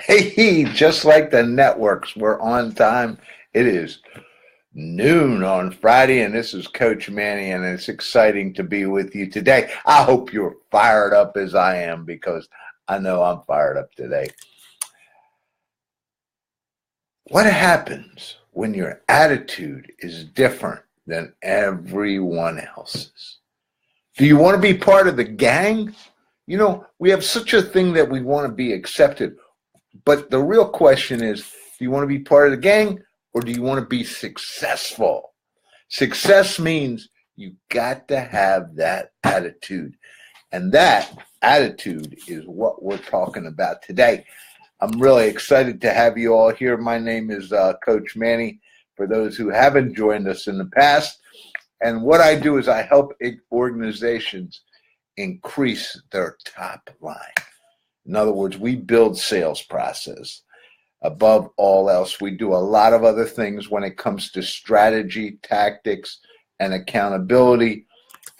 Hey, just like the networks, we're on time. It is noon on Friday, and this is Coach Manny, and it's exciting to be with you today. I hope you're fired up as I am because I know I'm fired up today. What happens when your attitude is different than everyone else's? Do you want to be part of the gang? You know, we have such a thing that we want to be accepted. But the real question is, do you want to be part of the gang or do you want to be successful? Success means you got to have that attitude. And that attitude is what we're talking about today. I'm really excited to have you all here. My name is Coach Manny, for those who haven't joined us in the past. And what I do is I help organizations increase their top line. In other words, we build sales process. Above all else, we do a lot of other things when it comes to strategy, tactics, and accountability.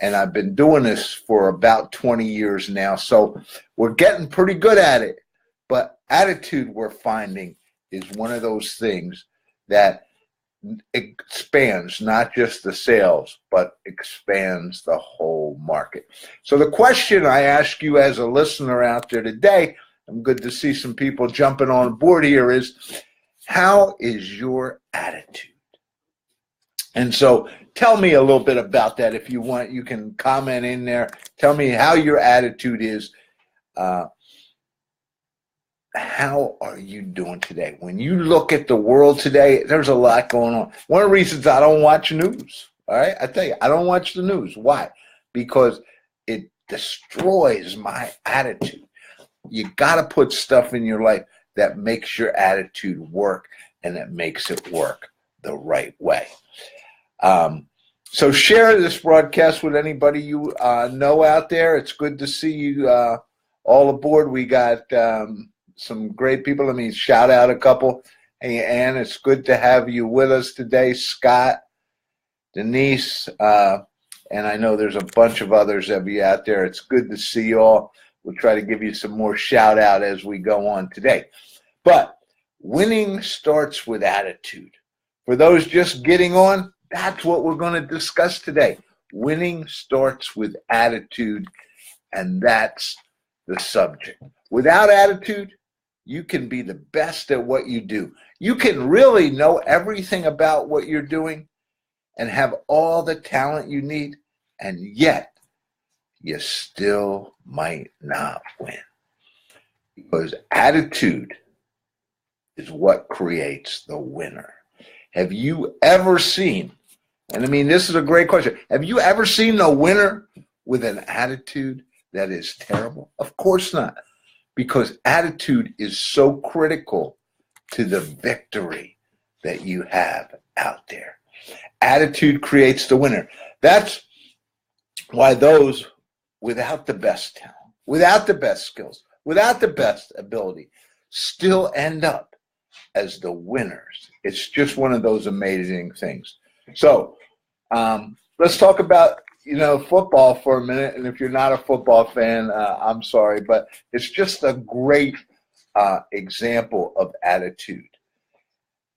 And I've been doing this for about 20 years now. So we're getting pretty good at it. But attitude, we're finding, is one of those things that expands not just the sales, but expands the whole market. So the question I ask you as a listener out there today, I'm good to see some people jumping on board here, is how is your attitude? And so tell me a little bit about that. If you want, you can comment in there. Tell me how your attitude is. How are you doing today? When you look at the world today, there's a lot going on. One of the reasons I don't watch news, all right? I tell you, I don't watch the news. Why? Because it destroys my attitude. You got to put stuff in your life that makes your attitude work and that makes it work the right way. So share this broadcast with anybody you know out there. It's good to see you all aboard. We got some great people. Let me shout out a couple. Hey, Ann, it's good to have you with us today. Scott, Denise, and I know there's a bunch of others of you out there. It's good to see you all. We'll try to give you some more shout out as we go on today. But winning starts with attitude. For those just getting on, that's what we're going to discuss today. Winning starts with attitude, and that's the subject. Without attitude, you can be the best at what you do. You can really know everything about what you're doing and have all the talent you need, and yet you still might not win. Because attitude is what creates the winner. Have you ever seen, and I mean, this is a great question, have you ever seen a winner with an attitude that is terrible? Of course not. Because attitude is so critical to the victory that you have out there. Attitude creates the winner. That's why those without the best talent, without the best skills, without the best ability, still end up as the winners. It's just one of those amazing things. So let's talk about football for a minute. And if you're not a football fan, I'm sorry, but it's just a great example of attitude.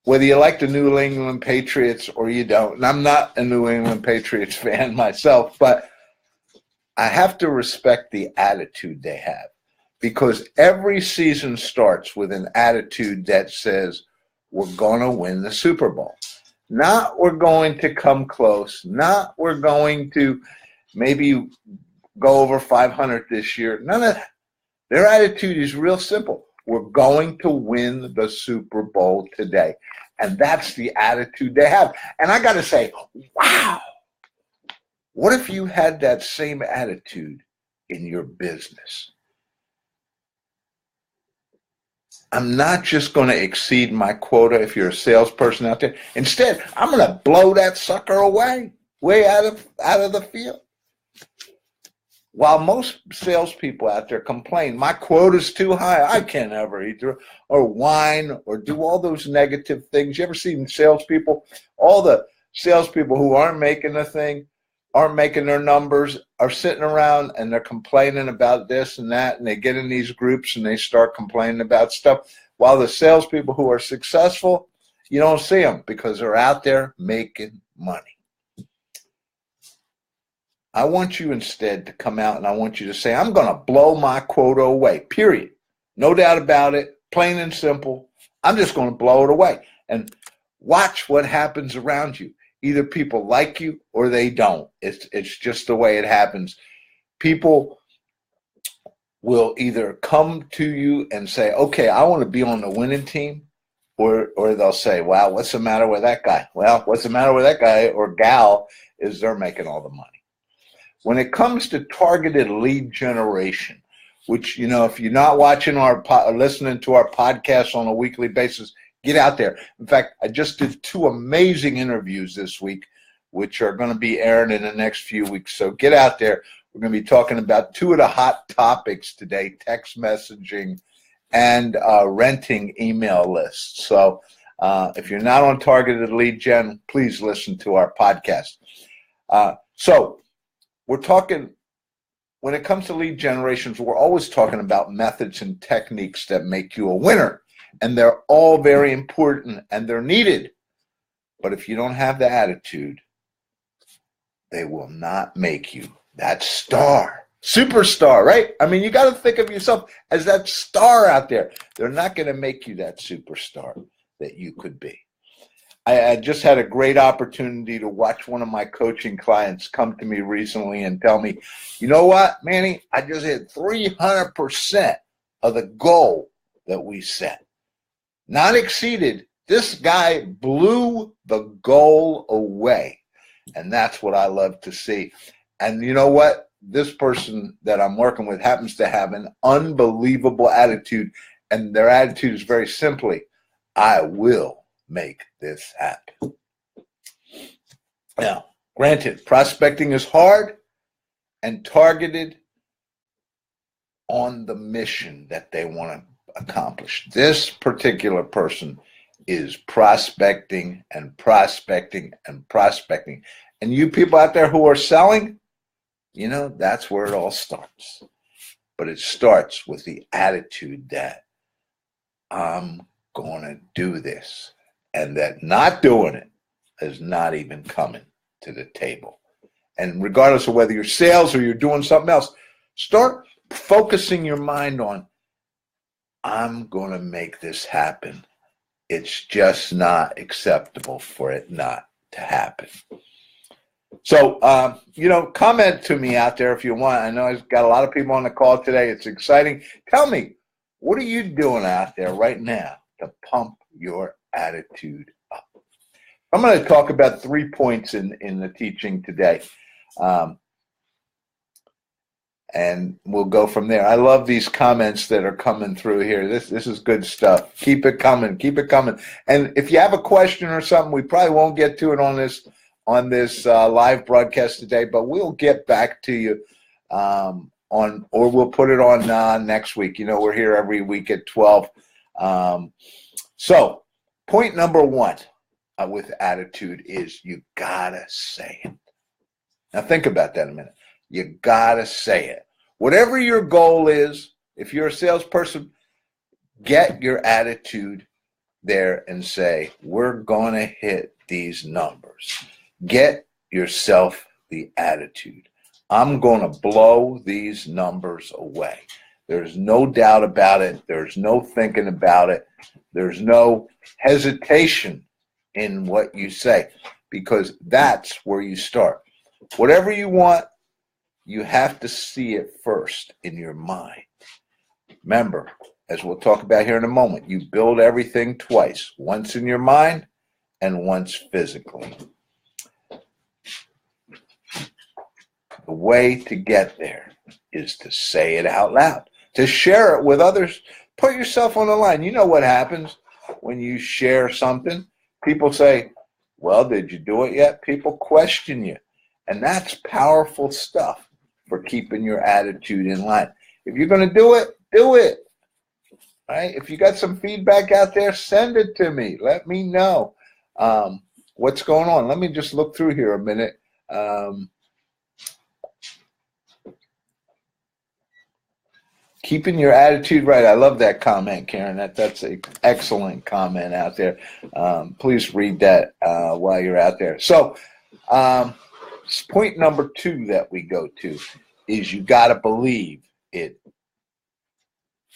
Whether you like the New England Patriots or you don't, and I'm not a New England Patriots fan myself, but I have to respect the attitude they have, because every season starts with an attitude that says, we're going to win the Super Bowl. Not we're going to come close. Not we're going to maybe go over 500 this year. None of that. Their attitude is real simple. We're going to win the Super Bowl today. And that's the attitude they have. And I got to say, wow, what if you had that same attitude in your business? I'm not just going to exceed my quota if you're a salesperson out there. Instead, I'm going to blow that sucker away, way out of the field. While most salespeople out there complain, my quota's too high, I can't ever eat through, or whine, or do all those negative things. You ever seen salespeople? All the salespeople who aren't making a thing, aren't making their numbers, are sitting around and they're complaining about this and that, and they get in these groups and they start complaining about stuff. while the salespeople who are successful, you don't see them because they're out there making money. I want you instead to come out and I want you to say, I'm going to blow my quota away, period. No doubt about it, plain and simple. I'm just going to blow it away. And watch what happens around you. Either people like you or they don't. It's just the way it happens. People will either come to you and say, okay, I want to be on the winning team, or they'll say, wow, what's the matter with that guy? Well, what's the matter with that guy or gal is they're making all the money. When it comes to targeted lead generation, which, if you're not watching listening to our podcast on a weekly basis, get out there. In fact, I just did 2 amazing interviews this week, which are going to be airing in the next few weeks. So get out there. We're going to be talking about 2 of the hot topics today, text messaging and renting email lists. So if you're not on targeted lead gen, please listen to our podcast. So we're talking, when it comes to lead generations, we're always talking about methods and techniques that make you a winner. And they're all very important and they're needed. But if you don't have the attitude, they will not make you that superstar, right? I mean, you got to think of yourself as that star out there. They're not going to make you that superstar that you could be. I just had a great opportunity to watch one of my coaching clients come to me recently and tell me, you know what, Manny, I just hit 300% of the goal that we set. Not exceeded. This guy blew the goal away. And that's what I love to see. And you know what? This person that I'm working with happens to have an unbelievable attitude. And their attitude is very simply, I will make this happen. Now, granted, prospecting is hard and targeted on the mission that they want to accomplish. This particular person is prospecting and prospecting and prospecting. And you people out there who are selling, that's where it all starts. But it starts with the attitude that I'm going to do this. And that not doing it is not even coming to the table. And regardless of whether you're sales or you're doing something else, start focusing your mind on, I'm going to make this happen. It's just not acceptable for it not to happen. So, comment to me out there if you want. I know I've got a lot of people on the call today. It's exciting. Tell me, what are you doing out there right now to pump your attitude up? I'm going to talk about 3 points in the teaching today. And we'll go from there. I love these comments that are coming through here. This is good stuff. Keep it coming. Keep it coming. And if you have a question or something, we probably won't get to it on this live broadcast today, but we'll get back to you or we'll put it on next week. We're here every week at 12. So point number 1 with attitude is you gotta say it. Now think about that a minute. You gotta say it. Whatever your goal is, if you're a salesperson, get your attitude there and say, we're gonna hit these numbers. Get yourself the attitude. I'm gonna blow these numbers away. There's no doubt about it. There's no thinking about it. There's no hesitation in what you say, because that's where you start. Whatever you want, you have to see it first in your mind. Remember, as we'll talk about here in a moment, you build everything twice, once in your mind and once physically. The way to get there is to say it out loud, to share it with others. Put yourself on the line. You know what happens when you share something? People say, well, did you do it yet? People question you. And that's powerful stuff for keeping your attitude in line. If you're going to do it, do it. Right? If you got some feedback out there, send it to me. Let me know what's going on. Let me just look through here a minute. Keeping your attitude right. I love that comment, Karen. That's an excellent comment out there. Please read that while you're out there. So point number 2 that we go to is you got to believe it.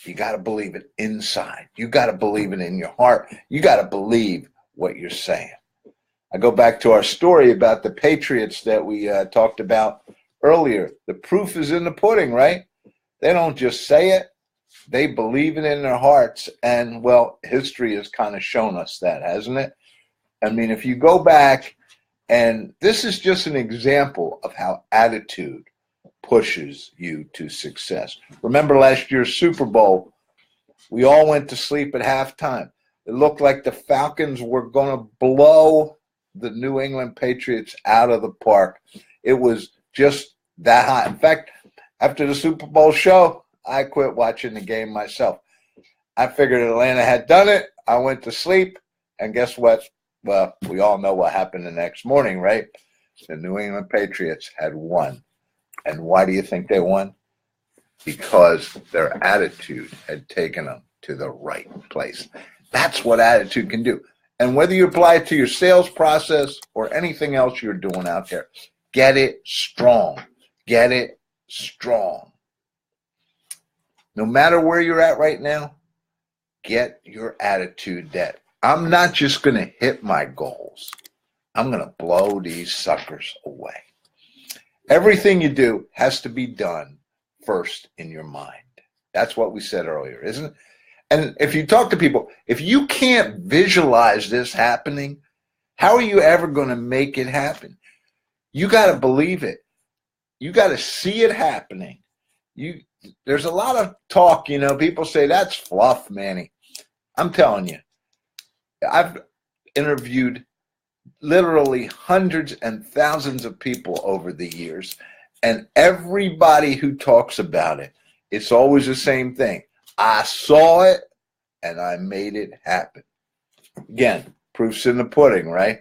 You got to believe it inside. You got to believe it in your heart. You got to believe what you're saying. I go back to our story about the Patriots that we talked about earlier. The proof is in the pudding, right? They don't just say it. They believe it in their hearts. And, well, history has kind of shown us that, hasn't it? I mean, if you go back, and this is just an example of how attitude pushes you to success. Remember last year's Super Bowl, we all went to sleep at halftime. It looked like the Falcons were going to blow the New England Patriots out of the park. It was just that hot. In fact, after the Super Bowl show, I quit watching the game myself. I figured Atlanta had done it. I went to sleep, and guess what? Well, we all know what happened the next morning, right? The New England Patriots had won. And why do you think they won? Because their attitude had taken them to the right place. That's what attitude can do. And whether you apply it to your sales process or anything else you're doing out there, get it strong. Get it strong. No matter where you're at right now, get your attitude that I'm not just going to hit my goals. I'm going to blow these suckers away. Everything you do has to be done first in your mind. That's what we said earlier, isn't it? And if you talk to people, if you can't visualize this happening, how are you ever going to make it happen? You got to believe it. You got to see it happening. There's a lot of talk, people say that's fluff, Manny. I'm telling you, I've interviewed literally hundreds and thousands of people over the years, and everybody who talks about it, it's always the same thing. I saw it and I made it happen. Again, proof's in the pudding, right?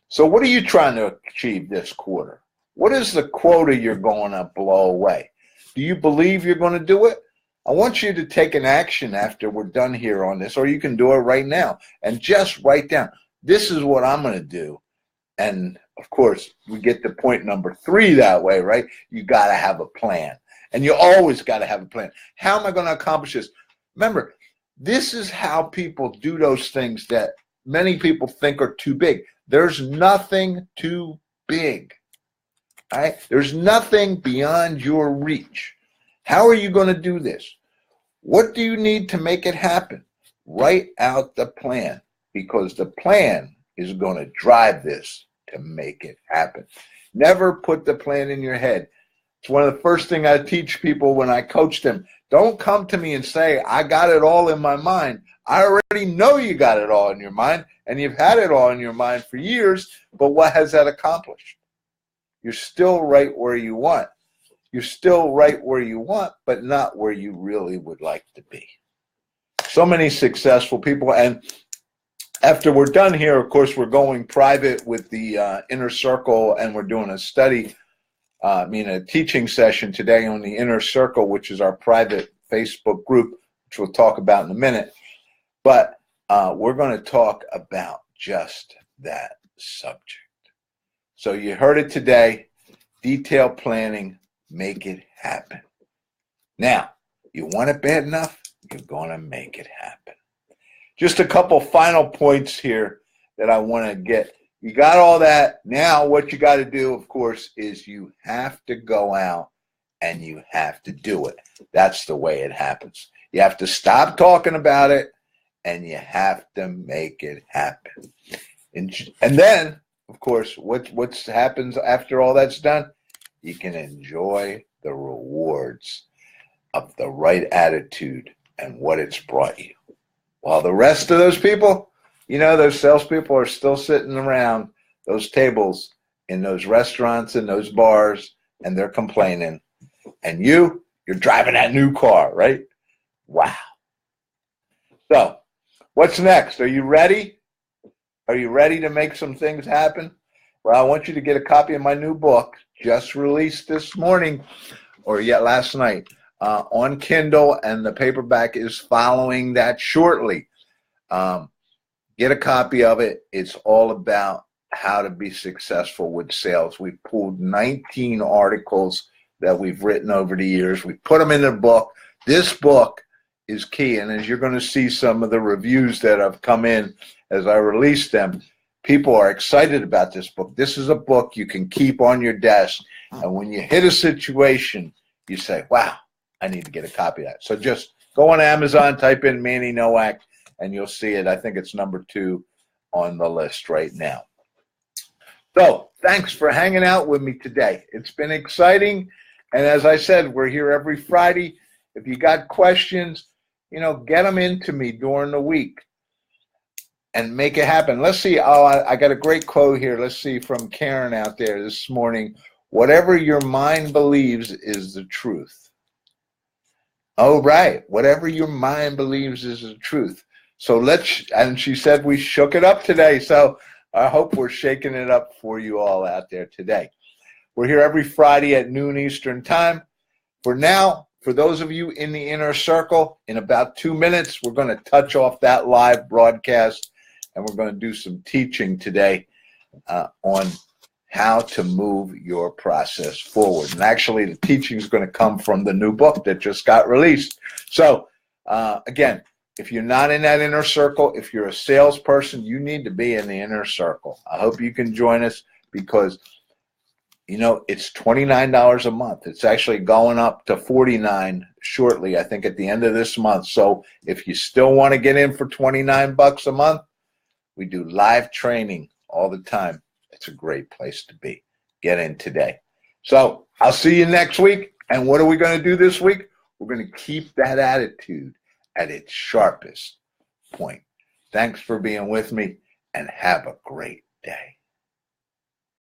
So what are you trying to achieve this quarter? What is the quota you're going to blow away? Do you believe you're going to do it? I want you to take an action after we're done here on this, or you can do it right now and just write down, this is what I'm going to do. And of course, we get to point number 3 that way, right? You got to have a plan. And you always got to have a plan. How am I going to accomplish this? Remember, this is how people do those things that many people think are too big. There's nothing too big. All right? There's nothing beyond your reach. How are you going to do this? What do you need to make it happen? Write out the plan, because the plan is going to drive this to make it happen. Never put the plan in your head. It's one of the first things I teach people when I coach them. Don't come to me and say, I got it all in my mind. I already know you got it all in your mind, and you've had it all in your mind for years, but what has that accomplished? You're still right where you want. You're still right where you want, but not where you really would like to be. So many successful people, and after we're done here, of course, we're going private with the Inner Circle, and we're doing a study, a teaching session today on the Inner Circle, which is our private Facebook group, which we'll talk about in a minute. But we're going to talk about just that subject. So you heard it today, detailed planning, make it happen. Now, you want it bad enough, you're going to make it happen. Just a couple final points here that I want to get. You got all that. Now what you got to do, of course, is you have to go out and you have to do it. That's the way it happens. You have to stop talking about it and you have to make it happen. And then, of course, what happens after all that's done? You can enjoy the rewards of the right attitude and what it's brought you. While the rest of those people, those salespeople are still sitting around those tables in those restaurants and those bars, and they're complaining. And you're driving that new car, right? Wow. So, what's next? Are you ready? Are you ready to make some things happen? Well, I want you to get a copy of my new book, just released this morning, or yet last night. on Kindle, and the paperback is following that shortly. Get a copy of it. It's all about how to be successful with sales. We pulled 19 articles that we've written over the years. We put them in a book. This book is key, and as you're going to see some of the reviews that have come in as I release them, people are excited about this book. This is a book you can keep on your desk, and when you hit a situation, you say, wow, I need to get a copy of that. So just go on Amazon, type in Manny Nowak, and you'll see it. I think it's number 2 on the list right now. So thanks for hanging out with me today. It's been exciting. And as I said, we're here every Friday. If you got questions, get them into me during the week and make it happen. Let's see. Oh, I got a great quote here. Let's see, from Karen out there this morning. Whatever your mind believes is the truth. Oh, right. Whatever your mind believes is the truth. So and she said we shook it up today. So I hope we're shaking it up for you all out there today. We're here every Friday at noon Eastern time. For now, for those of you in the inner circle, in about 2 minutes, we're going to touch off that live broadcast, and we're going to do some teaching today on how to move your process forward. And actually, the teaching is going to come from the new book that just got released. So, again, if you're not in that inner circle, if you're a salesperson, you need to be in the inner circle. I hope you can join us because, it's $29 a month. It's actually going up to $49 shortly, I think, at the end of this month. So if you still want to get in for $29 a month, we do live training all the time. It's a great place to be. Get in today. So I'll see you next week. And what are we going to do this week? We're going to keep that attitude at its sharpest point. Thanks for being with me, and have a great day.